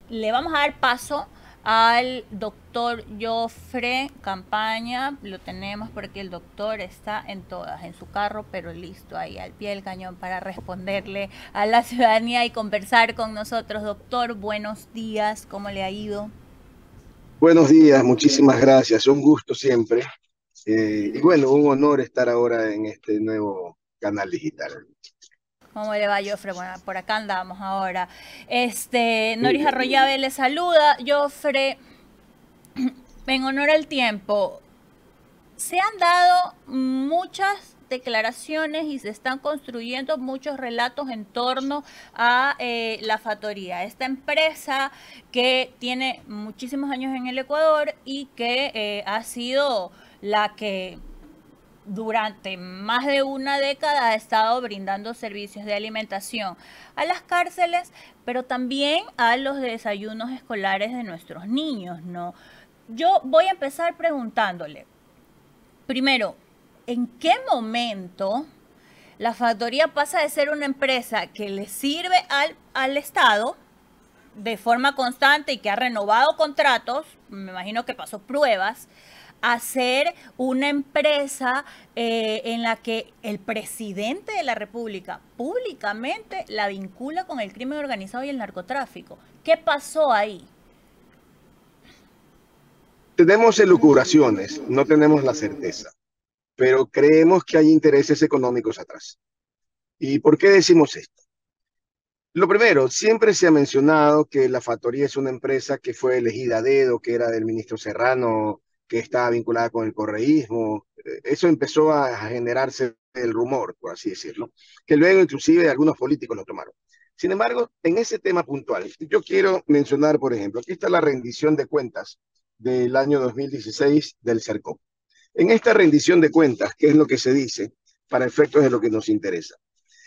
Le vamos a dar paso al doctor Jofre Campaña. Lo tenemos porque el doctor está en todas, en su carro, pero listo, ahí al pie del cañón para responderle a la ciudadanía y conversar con nosotros. Doctor, buenos días, ¿cómo le ha ido? Buenos días, muchísimas gracias. Un gusto siempre. Y bueno, un honor estar ahora en este nuevo canal digital. ¿Cómo le va, Jofre? Bueno, por acá andamos ahora. Muy Noris bien. Arroyave le saluda. Jofre, en honor al tiempo, se han dado muchas declaraciones y se están construyendo muchos relatos en torno a la factoría, esta empresa que tiene muchísimos años en el Ecuador y que ha sido la que durante más de una década ha estado brindando servicios de alimentación a las cárceles, pero también a los desayunos escolares de nuestros niños, ¿no? Yo voy a empezar preguntándole, primero, ¿en qué momento la factoría pasa de ser una empresa que le sirve al Estado de forma constante y que ha renovado contratos, me imagino que pasó pruebas, a ser una empresa en la que el presidente de la República públicamente la vincula con el crimen organizado y el narcotráfico? ¿Qué pasó ahí? Tenemos elucubraciones, no tenemos la certeza, pero creemos que hay intereses económicos atrás. ¿Y por qué decimos esto? Lo primero, siempre se ha mencionado que la factoría es una empresa que fue elegida a dedo, que era del ministro Serrano, que estaba vinculada con el correísmo. Eso empezó a generarse el rumor, por así decirlo, que luego inclusive algunos políticos lo tomaron. Sin embargo, en ese tema puntual, yo quiero mencionar, por ejemplo, aquí está la rendición de cuentas del año 2016 del CERCOP. En esta rendición de cuentas, ¿qué es lo que se dice para efectos de lo que nos interesa?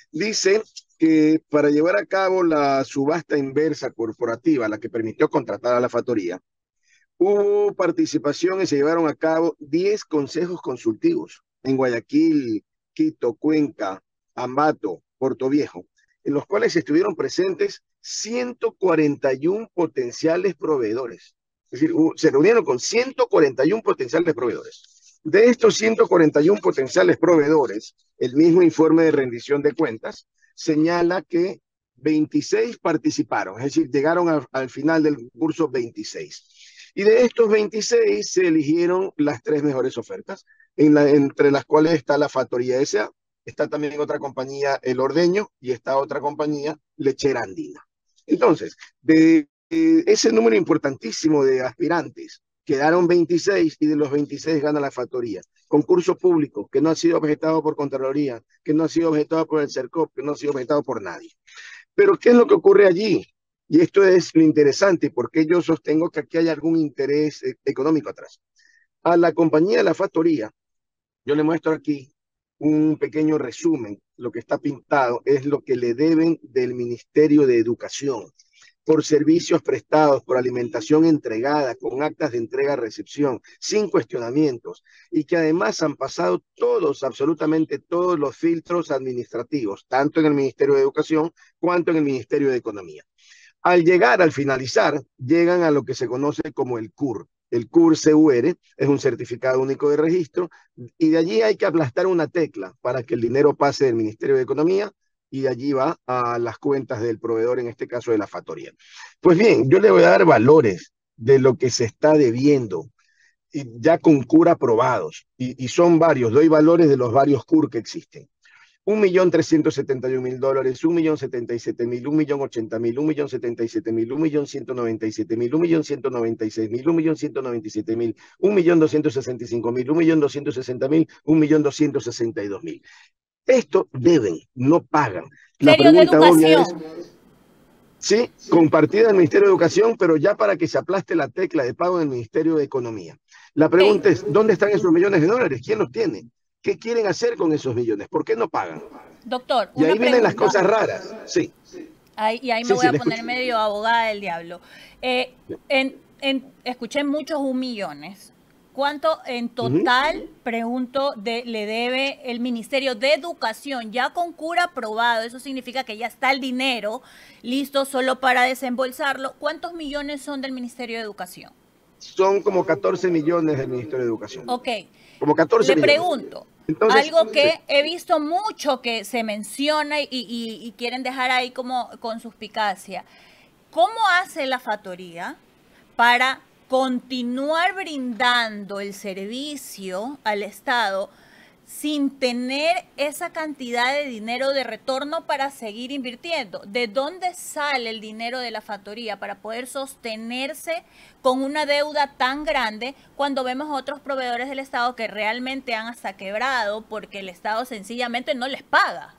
Dice que para llevar a cabo la subasta inversa corporativa, la que permitió contratar a la factoría, hubo participación y se llevaron a cabo 10 consejos consultivos en Guayaquil, Quito, Cuenca, Ambato, Puerto Viejo, en los cuales estuvieron presentes 141 potenciales proveedores. Es decir, se reunieron con 141 potenciales proveedores. De estos 141 potenciales proveedores, el mismo informe de rendición de cuentas señala que 26 participaron, es decir, llegaron al final del curso 26. Y de estos 26 se eligieron las tres mejores ofertas, entre las cuales está la Factoría S.A., está también otra compañía, El Ordeño, y está otra compañía, Lechera Andina. Entonces, de ese número importantísimo de aspirantes, quedaron 26 y de los 26 gana la factoría. Concurso público que no ha sido objetado por Contraloría, que no ha sido objetado por el CERCOP, que no ha sido objetado por nadie. Pero ¿qué es lo que ocurre allí? Y esto es lo interesante, porque yo sostengo que aquí hay algún interés económico atrás. A la compañía de la factoría, yo le muestro aquí un pequeño resumen. Lo que está pintado es lo que le deben del Ministerio de Educación por servicios prestados, por alimentación entregada, con actas de entrega-recepción, sin cuestionamientos, y que además han pasado todos, absolutamente todos los filtros administrativos, tanto en el Ministerio de Educación cuanto en el Ministerio de Economía. Al llegar, al finalizar, llegan a lo que se conoce como el CUR. El CUR-CUR es un certificado único de registro y de allí hay que aplastar una tecla para que el dinero pase del Ministerio de Economía y de allí va a las cuentas del proveedor, en este caso de la factoría. Pues bien, yo le voy a dar valores de lo que se está debiendo y ya con CUR aprobados y son varios, doy valores de los varios CUR que existen. 1.371.000 dólares, 1.077.000, 1.080.000, 1.077.000, 1.197.000, 1.196.000, 1.197.000, 1.265.000, 1.260.000, 1.262.000. Esto deben, no pagan. La Serio de pregunta obvia es, educación. sí, compartida en el Ministerio de Educación, pero ya para que se aplaste la tecla de pago en el Ministerio de Economía. La pregunta es, Ok. ¿dónde están esos millones de dólares? ¿Quién los tiene? ¿Qué quieren hacer con esos millones? ¿Por qué no pagan? Doctor, Y una ahí vienen las pregunta. cosas raras. Sí, Y ahí me sí, voy sí, a le poner escucho. medio abogada del diablo. Escuché muchos 1 millones. ¿Cuánto en total, pregunto, le debe el Ministerio de Educación ya con cura aprobado? Eso significa que ya está el dinero listo solo para desembolsarlo. ¿Cuántos millones son del Ministerio de Educación? Son como 14 millones del Ministerio de Educación. Ok. Como 14 Le millones. pregunto, Entonces, algo que he visto mucho que se menciona y quieren dejar ahí como con suspicacia. ¿Cómo hace la factoría para continuar brindando el servicio al Estado sin tener esa cantidad de dinero de retorno para seguir invirtiendo? ¿De dónde sale el dinero de la factoría para poder sostenerse con una deuda tan grande cuando vemos otros proveedores del Estado que realmente han hasta quebrado porque el Estado sencillamente no les paga?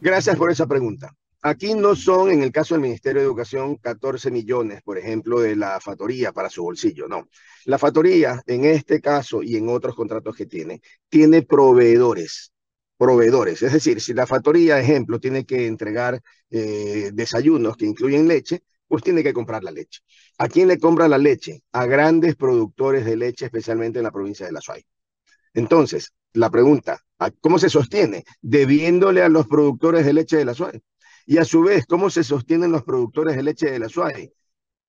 gracias por esa pregunta. Aquí no son, en el caso del Ministerio de Educación, 14 millones, por ejemplo, de la factoría para su bolsillo, no. La factoría, en este caso y en otros contratos que tiene proveedores. Proveedores, es decir, si la factoría, ejemplo, tiene que entregar desayunos que incluyen leche, pues tiene que comprar la leche. ¿A quién le compra la leche? A grandes productores de leche, especialmente en la provincia de La Suay. Entonces, la pregunta, ¿cómo se sostiene? Debiéndole a los productores de leche de La Suay. Y a su vez, ¿cómo se sostienen los productores de leche de La Suay?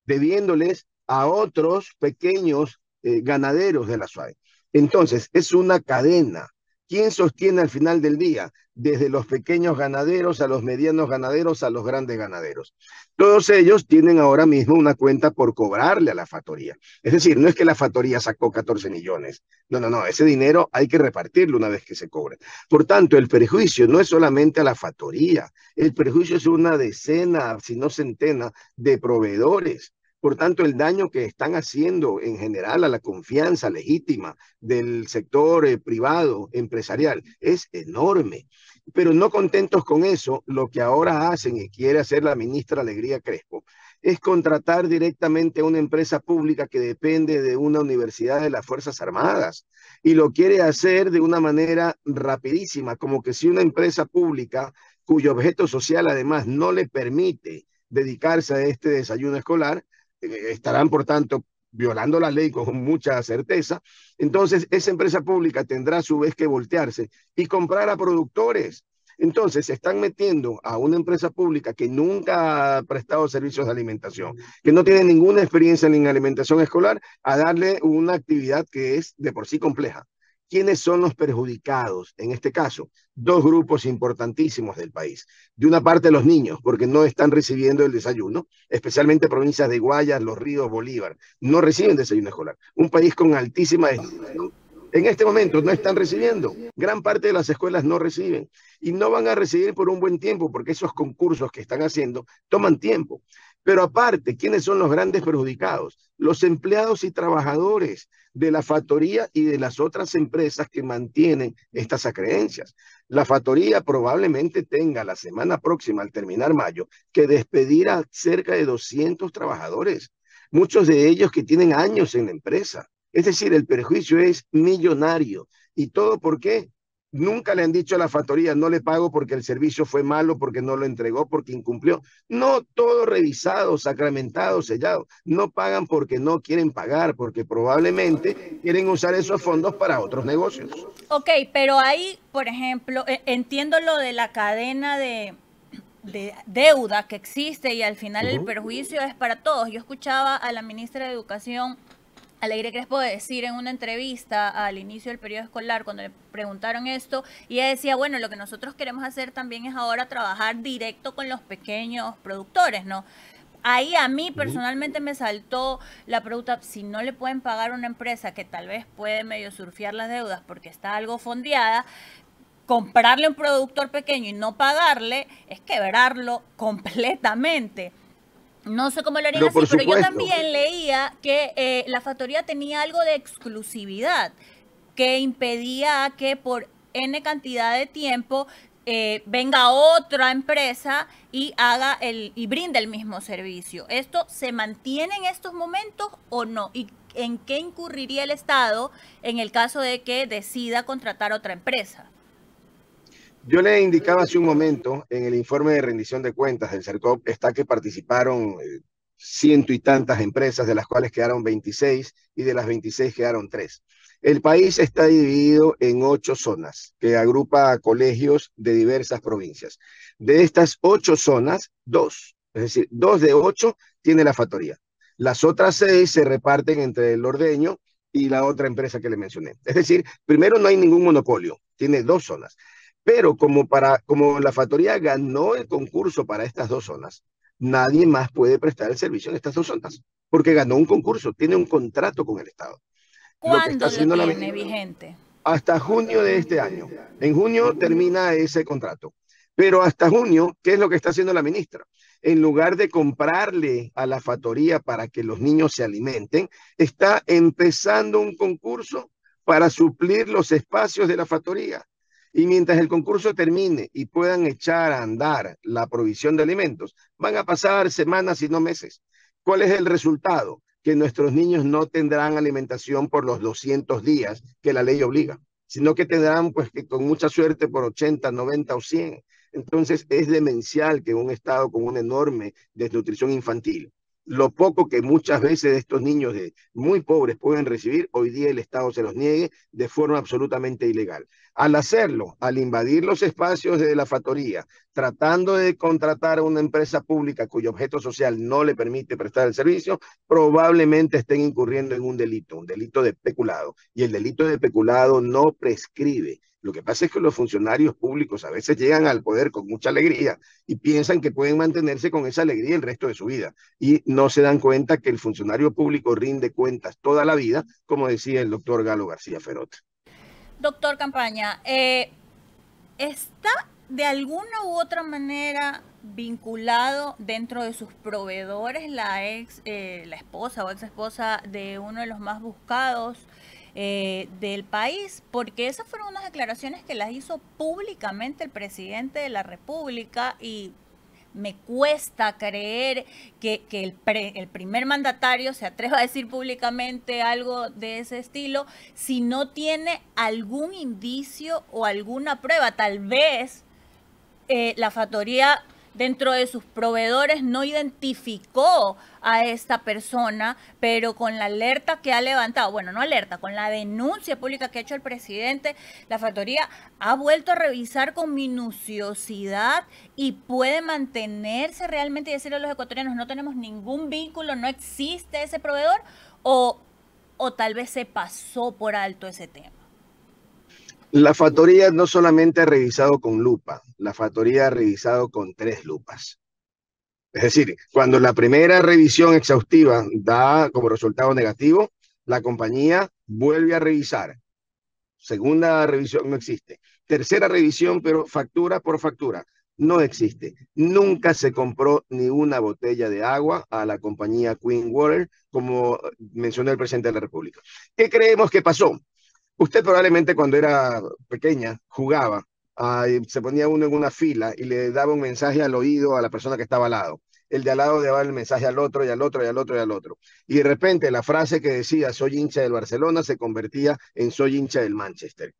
Debiéndoles a otros pequeños ganaderos de La Suay. Entonces, es una cadena. ¿Quién sostiene al final del día? Desde los pequeños ganaderos a los medianos ganaderos a los grandes ganaderos. Todos ellos tienen ahora mismo una cuenta por cobrarle a la factoría. Es decir, no es que la factoría sacó 14 millones. No, ese dinero hay que repartirlo una vez que se cobre. Por tanto, el perjuicio no es solamente a la factoría, el perjuicio es una decena, si no centena, de proveedores. Por tanto, el daño que están haciendo en general a la confianza legítima del sector privado, empresarial, es enorme. Pero no contentos con eso, lo que ahora hacen y quiere hacer la ministra Alegría Crespo es contratar directamente a una empresa pública que depende de una universidad de las Fuerzas Armadas. Y lo quiere hacer de una manera rapidísima, como que si una empresa pública cuyo objeto social además no le permite dedicarse a este desayuno escolar, estarán, por tanto, violando la ley con mucha certeza. Entonces, esa empresa pública tendrá a su vez que voltearse y comprar a productores. Entonces, se están metiendo a una empresa pública que nunca ha prestado servicios de alimentación, que no tiene ninguna experiencia en alimentación escolar, a darle una actividad que es de por sí compleja. ¿Quiénes son los perjudicados? En este caso, dos grupos importantísimos del país. De una parte, los niños, porque no están recibiendo el desayuno, especialmente provincias de Guayas, Los Ríos, Bolívar, no reciben desayuno escolar. Un país con altísima desnutrición. En este momento no están recibiendo. Gran parte de las escuelas no reciben y no van a recibir por un buen tiempo porque esos concursos que están haciendo toman tiempo. Pero aparte, ¿quiénes son los grandes perjudicados? Los empleados y trabajadores de la factoría y de las otras empresas que mantienen estas acreencias. La factoría probablemente tenga la semana próxima, al terminar mayo, que despedir a cerca de 200 trabajadores, muchos de ellos que tienen años en la empresa. Es decir, el perjuicio es millonario. ¿Y todo por qué? Nunca le han dicho a la factoría, no le pago porque el servicio fue malo, porque no lo entregó, porque incumplió. No, todo revisado, sacramentado, sellado. No pagan porque no quieren pagar, porque probablemente quieren usar esos fondos para otros negocios. Ok, pero ahí, por ejemplo, entiendo lo de la cadena de deuda que existe y al final el perjuicio es para todos. Yo escuchaba a la ministra de Educación, Alegría Crespo, decir en una entrevista al inicio del periodo escolar, cuando le preguntaron esto, y ella decía, bueno, lo que nosotros queremos hacer también es ahora trabajar directo con los pequeños productores, ¿no? Ahí a mí personalmente me saltó la pregunta, si no le pueden pagar a una empresa que tal vez puede medio surfear las deudas porque está algo fondeada, comprarle a un productor pequeño y no pagarle es quebrarlo completamente. No sé cómo lo harían así, pero yo también leía que la factoría tenía algo de exclusividad que impedía que por N cantidad de tiempo venga otra empresa y haga y brinde el mismo servicio. ¿Esto se mantiene en estos momentos o no? ¿Y en qué incurriría el Estado en el caso de que decida contratar a otra empresa? Yo le indicaba hace un momento, en el informe de rendición de cuentas del CERCOP, está que participaron ciento y tantas empresas, de las cuales quedaron 26 y de las 26 quedaron 3. El país está dividido en 8 zonas que agrupa a colegios de diversas provincias. De estas 8 zonas, 2, es decir, 2 de 8 tiene la factoría. Las otras 6 se reparten entre el ordeño y la otra empresa que le mencioné. Es decir, primero no hay ningún monopolio, tiene 2 zonas. Pero como la factoría ganó el concurso para estas 2 zonas, nadie más puede prestar el servicio en estas 2 zonas, porque ganó un concurso, tiene un contrato con el Estado. Lo que está ¿Cuándo lo haciendo tiene vigente? hasta junio de este año. En junio termina ese contrato. Pero hasta junio, ¿qué es lo que está haciendo la ministra? En lugar de comprarle a la factoría para que los niños se alimenten, está empezando un concurso para suplir los espacios de la factoría. Y mientras el concurso termine y puedan echar a andar la provisión de alimentos, van a pasar semanas y no meses. ¿Cuál es el resultado? Que nuestros niños no tendrán alimentación por los 200 días que la ley obliga, sino que tendrán, pues, que con mucha suerte por 80, 90 o 100. Entonces, es demencial que un estado con una enorme desnutrición infantil, lo poco que muchas veces estos niños de muy pobres pueden recibir, hoy día el Estado se los niegue de forma absolutamente ilegal. Al hacerlo, al invadir los espacios de la factoría, tratando de contratar a una empresa pública cuyo objeto social no le permite prestar el servicio, probablemente estén incurriendo en un delito de peculado. Y el delito de peculado no prescribe. Lo que pasa es que los funcionarios públicos a veces llegan al poder con mucha alegría y piensan que pueden mantenerse con esa alegría el resto de su vida. Y no se dan cuenta que el funcionario público rinde cuentas toda la vida, como decía el doctor Galo García Ferot. Doctor Campaña, ¿está de alguna u otra manera vinculado dentro de sus proveedores la esposa o ex esposa de uno de los más buscados del país? Porque esas fueron unas declaraciones que las hizo públicamente el presidente de la República y me cuesta creer que el primer mandatario se atreva a decir públicamente algo de ese estilo si no tiene algún indicio o alguna prueba. Tal vez la factoría dentro de sus proveedores no identificó a esta persona, pero con la alerta que ha levantado, bueno, no alerta, con la denuncia pública que ha hecho el presidente, la factoría ha vuelto a revisar con minuciosidad y puede mantenerse realmente y decirle a los ecuatorianos, no tenemos ningún vínculo, no existe ese proveedor, o tal vez se pasó por alto ese tema. La factoría no solamente ha revisado con lupa, la factoría ha revisado con 3 lupas. Es decir, cuando la primera revisión exhaustiva da como resultado negativo, la compañía vuelve a revisar. Segunda revisión no existe. Tercera revisión, pero factura por factura, no existe. Nunca se compró ni una botella de agua a la compañía Queen Water, como mencionó el presidente de la República. ¿Qué creemos que pasó? Usted probablemente cuando era pequeña jugaba, se ponía uno en una fila y le daba un mensaje al oído a la persona que estaba al lado. El de al lado le daba el mensaje al otro y al otro y al otro y al otro. Y de repente la frase que decía soy hincha del Barcelona se convertía en soy hincha del Manchester.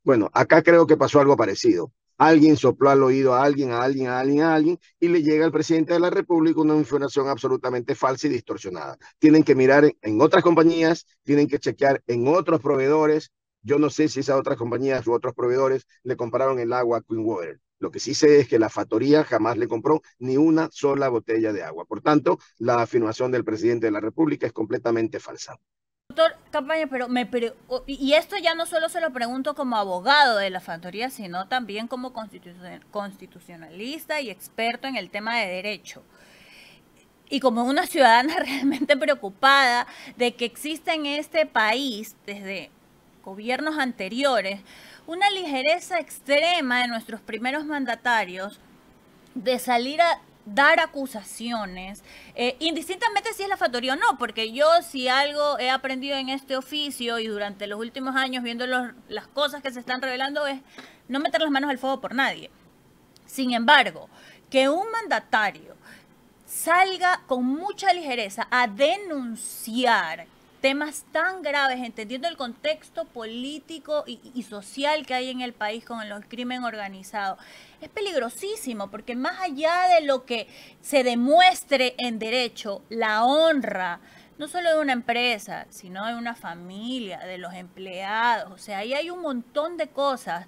Bueno, acá creo que pasó algo parecido. Alguien sopló al oído a alguien, a alguien, a alguien, a alguien, y le llega al presidente de la República una información absolutamente falsa y distorsionada. Tienen que mirar en otras compañías, tienen que chequear en otros proveedores. Yo no sé si esas otras compañías u otros proveedores le compraron el agua a Queen Water. Lo que sí sé es que la factoría jamás le compró ni una sola botella de agua. Por tanto, la afirmación del presidente de la República es completamente falsa. Doctor Campaña, y esto ya no solo se lo pregunto como abogado de la factoría, sino también como constitucionalista y experto en el tema de derecho. Y como una ciudadana realmente preocupada de que existe en este país, desde gobiernos anteriores, una ligereza extrema de nuestros primeros mandatarios de salir a dar acusaciones, indistintamente si es la factoría o no, porque yo si algo he aprendido en este oficio y durante los últimos años viendo las cosas que se están revelando es no meter las manos al fuego por nadie. Sin embargo, que un mandatario salga con mucha ligereza a denunciar temas tan graves, entendiendo el contexto político y social que hay en el país con el crimen organizado. Es peligrosísimo porque más allá de lo que se demuestre en derecho, la honra, no solo de una empresa, sino de una familia, de los empleados, o sea, ahí hay un montón de cosas,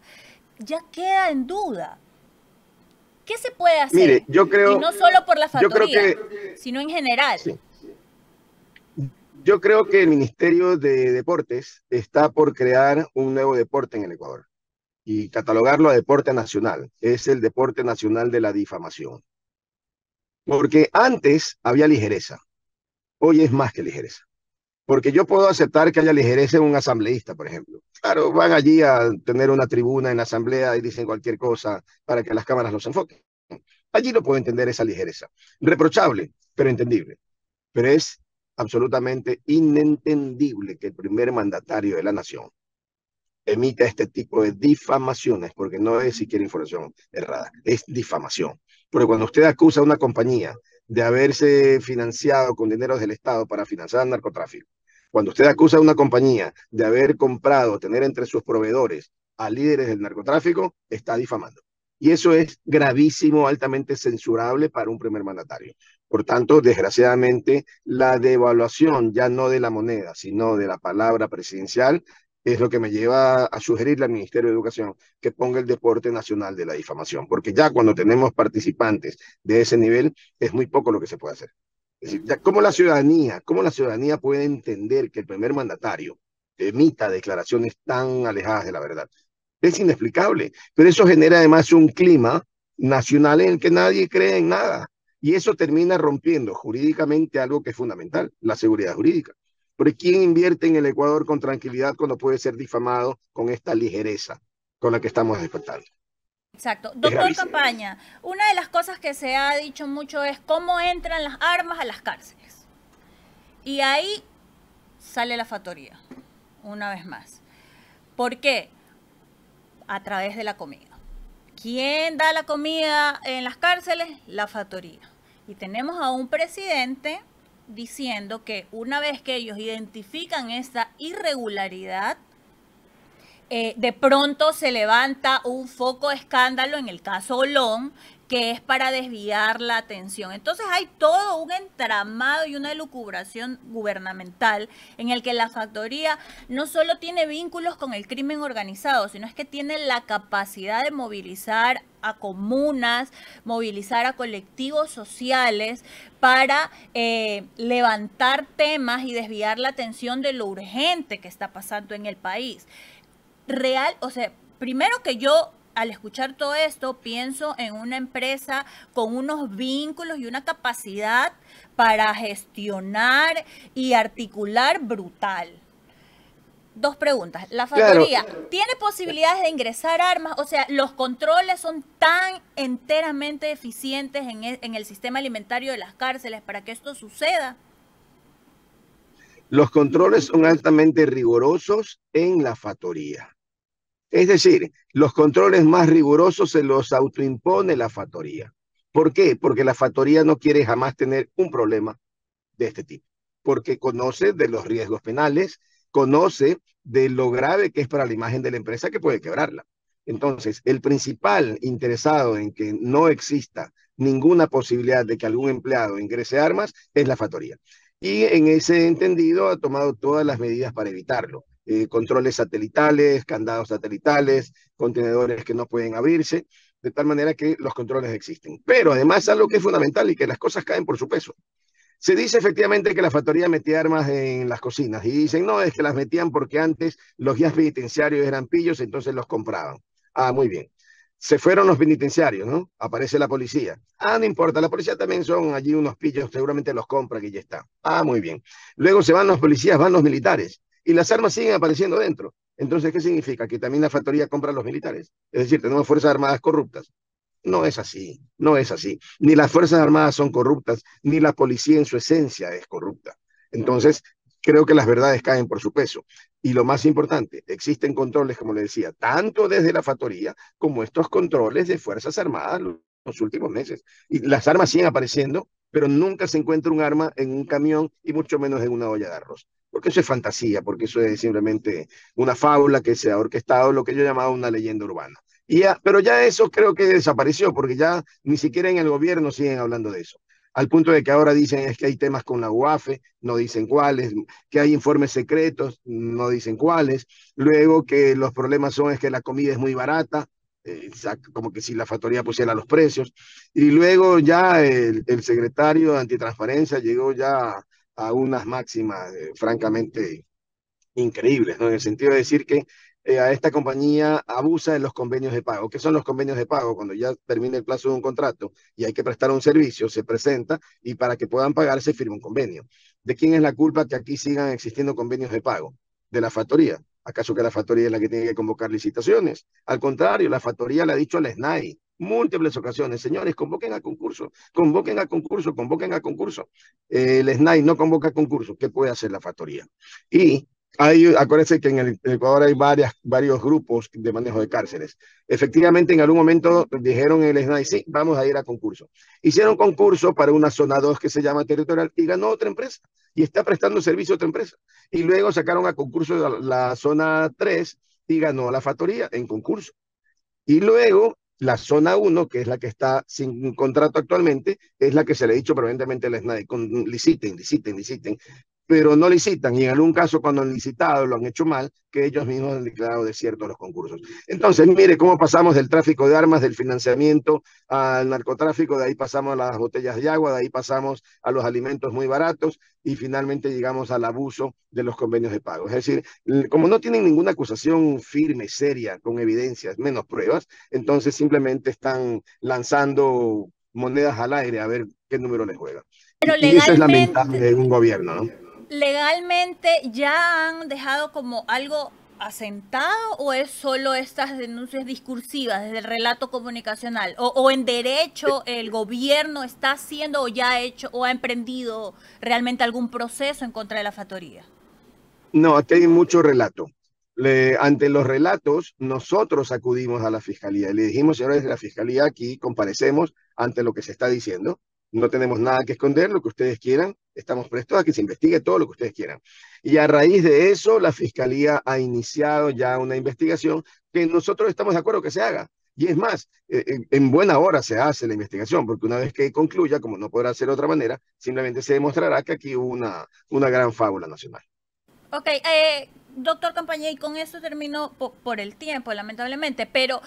ya queda en duda. ¿Qué se puede hacer? Mire, y no solo por la factoría, sino en general. Sí. Yo creo que el Ministerio de Deportes está por crear un nuevo deporte en el Ecuador y catalogarlo a deporte nacional. Es el deporte nacional de la difamación. Porque antes había ligereza, hoy es más que ligereza. Porque yo puedo aceptar que haya ligereza en un asambleísta, por ejemplo. Claro, van allí a tener una tribuna en la asamblea y dicen cualquier cosa para que las cámaras los enfoquen. Allí no puedo entender esa ligereza. Reprochable, pero entendible. Pero es absolutamente inentendible que el primer mandatario de la nación emita este tipo de difamaciones, porque no es siquiera información errada, es difamación. Porque cuando usted acusa a una compañía de haberse financiado con dinero del Estado para financiar el narcotráfico, cuando usted acusa a una compañía de haber comprado, tener entre sus proveedores a líderes del narcotráfico, está difamando. Y eso es gravísimo, altamente censurable para un primer mandatario. Por tanto, desgraciadamente, la devaluación ya no de la moneda, sino de la palabra presidencial, es lo que me lleva a sugerirle al Ministerio de Educación que ponga el deporte nacional de la difamación, porque ya cuando tenemos participantes de ese nivel, es muy poco lo que se puede hacer. Es decir, ya cómo la ciudadanía puede entender que el primer mandatario emita declaraciones tan alejadas de la verdad. Es inexplicable, pero eso genera además un clima nacional en el que nadie cree en nada. Y eso termina rompiendo jurídicamente algo que es fundamental, la seguridad jurídica. Pero ¿quién invierte en el Ecuador con tranquilidad cuando puede ser difamado con esta ligereza con la que estamos despertando? Exacto. Doctor Campaña, una de las cosas que se ha dicho mucho es cómo entran las armas a las cárceles. Y ahí sale la factoría, una vez más. ¿Por qué? A través de la comida. ¿Quién da la comida en las cárceles? La factoría. Y tenemos a un presidente diciendo que una vez que ellos identifican esta irregularidad, de pronto se levanta un foco de escándalo en el caso Olón, que es para desviar la atención. Entonces hay todo un entramado y una elucubración gubernamental en el que la factoría no solo tiene vínculos con el crimen organizado, sino es que tiene la capacidad de movilizar a comunas, movilizar a colectivos sociales para levantar temas y desviar la atención de lo urgente que está pasando en el país. O sea, primero que yo al escuchar todo esto pienso en una empresa con unos vínculos y una capacidad para gestionar y articular brutal. Dos preguntas. ¿La factoría tiene posibilidades de ingresar armas? O sea, ¿los controles son tan enteramente eficientes en el sistema alimentario de las cárceles para que esto suceda? Los controles son altamente rigurosos en la factoría. Es decir, los controles más rigurosos se los autoimpone la factoría. ¿Por qué? Porque la factoría no quiere jamás tener un problema de este tipo, porque conoce de los riesgos penales, conoce de lo grave que es para la imagen de la empresa que puede quebrarla. Entonces, el principal interesado en que no exista ninguna posibilidad de que algún empleado ingrese armas es la factoría. Y en ese entendido ha tomado todas las medidas para evitarlo. Controles satelitales, candados satelitales, contenedores que no pueden abrirse, de tal manera que los controles existen. Pero además algo que es fundamental y que las cosas caen por su peso. Se dice efectivamente que la factoría metía armas en las cocinas y dicen, no, es que las metían porque antes los guías penitenciarios eran pillos, entonces los compraban. Ah, muy bien. Se fueron los penitenciarios, ¿no? Aparece la policía. Ah, no importa, la policía también son allí unos pillos, seguramente los compran y ya está. Ah, muy bien. Luego se van los policías, van los militares y las armas siguen apareciendo dentro. Entonces, ¿qué significa? Que también la factoría compra a los militares. Es decir, tenemos fuerzas armadas corruptas. No es así, no es así. Ni las Fuerzas Armadas son corruptas, ni la policía en su esencia es corrupta. Entonces, creo que las verdades caen por su peso. Y lo más importante, existen controles, como le decía, tanto desde la factoría como estos controles de Fuerzas Armadas los últimos meses. Y las armas siguen apareciendo, pero nunca se encuentra un arma en un camión y mucho menos en una olla de arroz. porque eso es fantasía, porque eso es simplemente una fábula que se ha orquestado, lo que yo llamaba una leyenda urbana. Pero ya eso creo que desapareció, porque ya ni siquiera en el gobierno siguen hablando de eso. Al punto de que ahora dicen es que hay temas con la UAFE, no dicen cuáles, que hay informes secretos, no dicen cuáles, luego que los problemas son es que la comida es muy barata, como que si la factoría pusiera los precios, y luego ya el secretario de Antitransparencia llegó ya a unas máximas francamente increíbles, ¿no? En el sentido de decir que a esta compañía abusa de los convenios de pago. ¿Qué son los convenios de pago? Cuando ya termina el plazo de un contrato y hay que prestar un servicio, se presenta y para que puedan pagar se firma un convenio. ¿De quién es la culpa que aquí sigan existiendo convenios de pago? De la factoría. ¿Acaso que la factoría es la que tiene que convocar licitaciones? Al contrario, la factoría le ha dicho al SNAI múltiples ocasiones, señores, convoquen a concurso, convoquen a concurso, convoquen a concurso. El SNAI no convoca a concurso, ¿qué puede hacer la factoría? Y acuérdense que en el Ecuador hay varios grupos de manejo de cárceles. Efectivamente, en algún momento dijeron el SNAI, sí, vamos a ir a concurso. Hicieron concurso para una zona 2 que se llama territorial y ganó otra empresa y está prestando servicio a otra empresa. Y luego sacaron a concurso la zona 3 y ganó la factoría en concurso. Y luego la zona 1, que es la que está sin contrato actualmente, es la que se le ha dicho permanentemente al SNAI, liciten, liciten, liciten, pero no licitan, y en algún caso cuando han licitado lo han hecho mal, que ellos mismos han declarado desiertos los concursos. Entonces, mire cómo pasamos del tráfico de armas, del financiamiento al narcotráfico, de ahí pasamos a las botellas de agua, de ahí pasamos a los alimentos muy baratos, y finalmente llegamos al abuso de los convenios de pago. Es decir, como no tienen ninguna acusación firme, seria, con evidencias, menos pruebas, entonces simplemente están lanzando monedas al aire a ver qué número les juega. Pero Y eso es lamentable de un gobierno, ¿no? legalmente ya han dejado como algo asentado o es solo estas denuncias discursivas desde el relato comunicacional o en derecho el gobierno está haciendo o ya ha hecho o ha emprendido realmente algún proceso en contra de la factoría? No, aquí hay mucho relato. Ante los relatos, nosotros acudimos a la fiscalía y le dijimos, señores de la fiscalía, aquí comparecemos ante lo que se está diciendo. No tenemos nada que esconder, lo que ustedes quieran. Estamos prestos a que se investigue todo lo que ustedes quieran. Y a raíz de eso, la fiscalía ha iniciado ya una investigación que nosotros estamos de acuerdo que se haga. Y es más, en buena hora se hace la investigación, porque una vez que concluya, como no podrá ser de otra manera, simplemente se demostrará que aquí hubo una gran fábula nacional. Ok, doctor Campaña, y con esto termino por el tiempo, lamentablemente, pero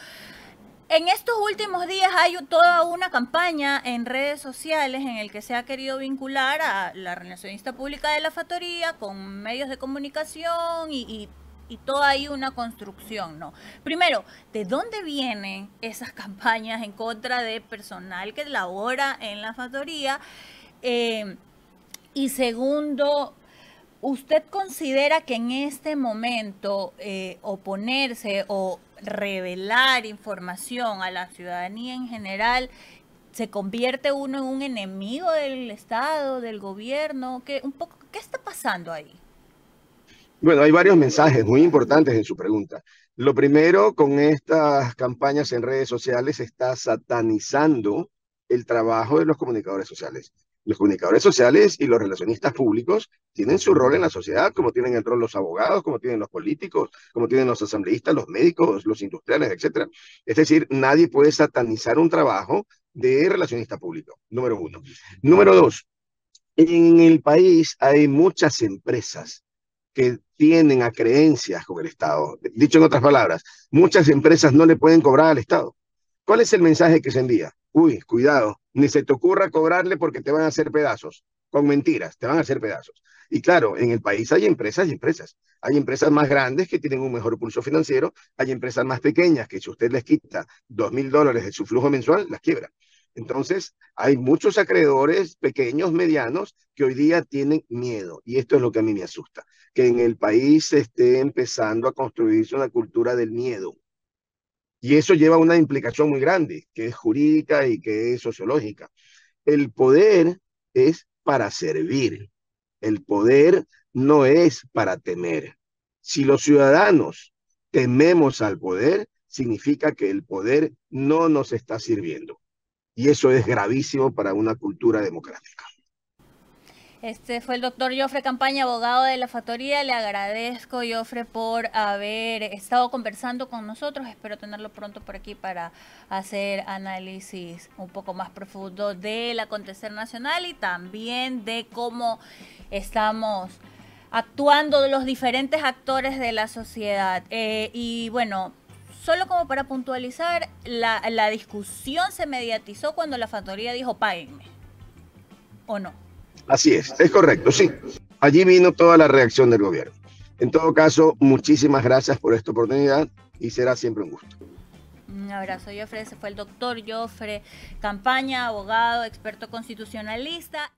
en estos últimos días hay toda una campaña en redes sociales en el que se ha querido vincular a la relacionista pública de la factoría con medios de comunicación y toda ahí una construcción, ¿no? Primero, ¿de dónde vienen esas campañas en contra de personal que labora en la factoría? Y segundo, ¿usted considera que en este momento oponerse o revelar información a la ciudadanía en general se convierte uno en un enemigo del Estado, del gobierno? ¿Qué está pasando ahí? Bueno, hay varios mensajes muy importantes en su pregunta. Lo primero, con estas campañas en redes sociales, se está satanizando el trabajo de los comunicadores sociales. Los comunicadores sociales y los relacionistas públicos tienen su rol en la sociedad, como tienen el rol los abogados, como tienen los políticos, como tienen los asambleístas, los médicos, los industriales, etcétera. Es decir, nadie puede satanizar un trabajo de relacionista público, número uno. Número dos, en el país hay muchas empresas que tienen a creencias con el Estado. Dicho en otras palabras, muchas empresas no le pueden cobrar al Estado. ¿Cuál es el mensaje que se envía? Uy, cuidado, ni se te ocurra cobrarle porque te van a hacer pedazos. Con mentiras, te van a hacer pedazos. Y claro, en el país hay empresas y empresas. Hay empresas más grandes que tienen un mejor pulso financiero, hay empresas más pequeñas que si usted les quita $2,000 de su flujo mensual, las quiebra. Entonces, hay muchos acreedores pequeños, medianos, que hoy día tienen miedo. Y esto es lo que a mí me asusta, que en el país se esté empezando a construirse una cultura del miedo. Y eso lleva a una implicación muy grande, que es jurídica y que es sociológica. El poder es para servir. El poder no es para temer. Si los ciudadanos tememos al poder, significa que el poder no nos está sirviendo. Y eso es gravísimo para una cultura democrática. Este fue el doctor Jofre Campaña, abogado de la factoría. Le agradezco, Jofre, por haber estado conversando con nosotros. Espero tenerlo pronto por aquí para hacer análisis un poco más profundo del acontecer nacional y también de cómo estamos actuando los diferentes actores de la sociedad. Y bueno, solo como para puntualizar, la discusión se mediatizó cuando la factoría dijo páguenme, ¿o no? Así es correcto, sí. Allí vino toda la reacción del gobierno. En todo caso, muchísimas gracias por esta oportunidad y será siempre un gusto. Un abrazo, Jofre. Ese fue el doctor Jofre Campaña, abogado, experto constitucionalista.